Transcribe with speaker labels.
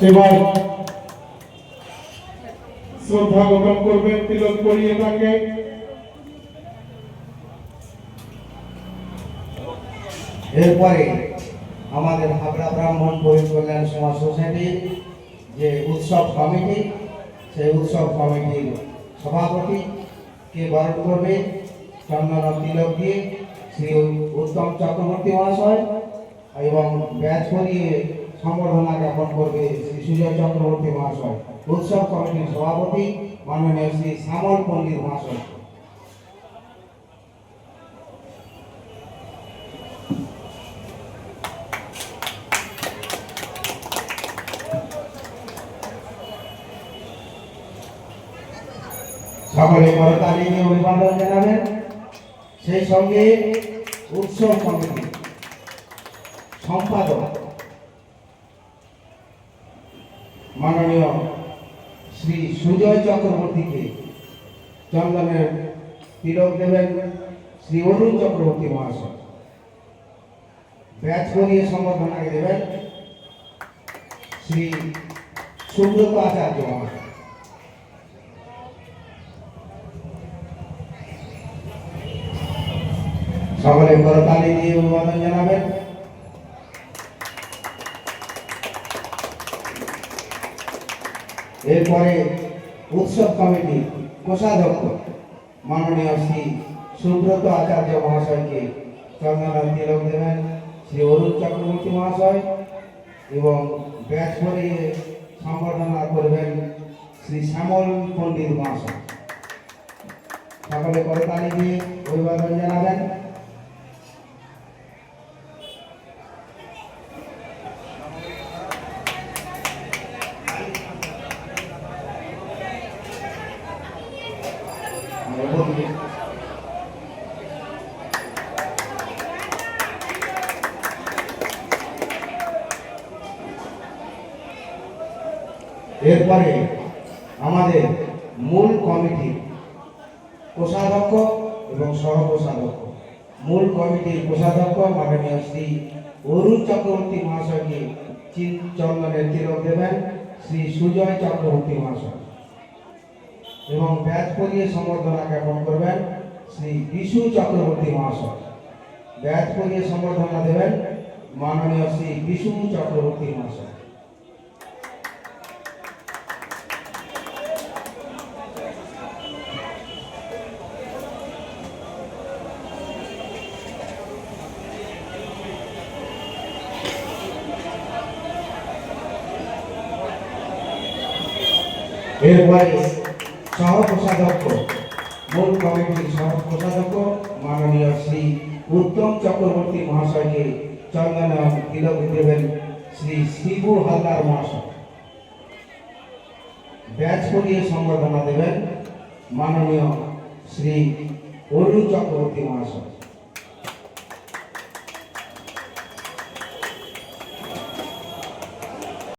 Speaker 1: এবার শ্রদ্ধা জ্ঞাপন করবেন, তিলক পরিয়ে তাকে।
Speaker 2: এরপরে আমাদের হাবড়া ব্রাহ্মণ পরিকল্যাণ সমাজ সোসাইটির যে উৎসব কমিটি, সেই উৎসব কমিটির সভাপতি কে বরণ করবে চন্দন তিলক দিয়ে শ্রী উত্তম চক্রবর্তী মহাশয়, এবং ব্যাচ করিয়ে সম্বর্ধনা জ্ঞাপন করবে শ্রী সুজয় চক্রবর্তী মহাশয়। উৎসব কমিটির সভাপতি মাননীয় শ্রী শ্যামল পণ্ডিত মহাশয়। সকলে করতালি দিয়ে অভিবাদন জানাবেন। সেই সঙ্গে উৎসব কমিটি সম্পাদক মাননীয় শ্রী সুজয় চক্রবর্তীকে চন্দনের তিলক দেবেন শ্রী অরুণ চক্রবর্তী মহাশয়। ব্যাচ করিয়ে সম্বর্ধনা দেবেন শ্রী সুব্রত আচার্য মহাশয়। সকলে করতালি দিয়ে অভিবাদন জানাবেন। এরপরে উৎসব কমিটির কোষাধ্যক্ষ মাননীয় শ্রী সুব্রত আচার্য মহাশয়কে চন্দন তিলক দেবেন শ্রী অরুণ চক্রবর্তী মহাশয়, এবং ব্যাচ করিয়ে সম্বর্ধনা করবেন শ্রী শ্যামল পণ্ডিত মহাশয়। সকলে করতালি দিয়ে অভিবাদন জানাবেন। এরপরে আমাদের মূল কমিটির কোষাধ্যক্ষ এবং সহকোষাধ্যক্ষ, মূল কমিটির কোষাধ্যক্ষ মাননীয় শ্রী অরুণ চক্রবর্তী মহাশয়কে চন্দনের তিলক দেবেন শ্রী সুজয় চক্রবর্তী মহাশয়, এবং ব্যাচ করিয়ে সম্বর্ধনা জ্ঞাপন করবেন শ্রী বিশু চক্রবর্তী মহাশয়। ব্যাচ করিয়ে সম্বর্ধনা দেবেন মাননীয় শ্রী বিশু চক্রবর্তী মহাশয়। এরপরে সহকোষাধ্যক্ষ, মূল কমিটির সহকোষাধ্যক্ষ মাননীয় শ্রী উত্তম চক্রবর্তী মহাশয়কে চন্দন তিলক দেবেন শ্রী শিবু হালদার মহাশয়। ব্যাচ করিয়ে সম্বর্ধনা দেবেন মাননীয় শ্রী অরুণ চক্রবর্তী মহাশয়।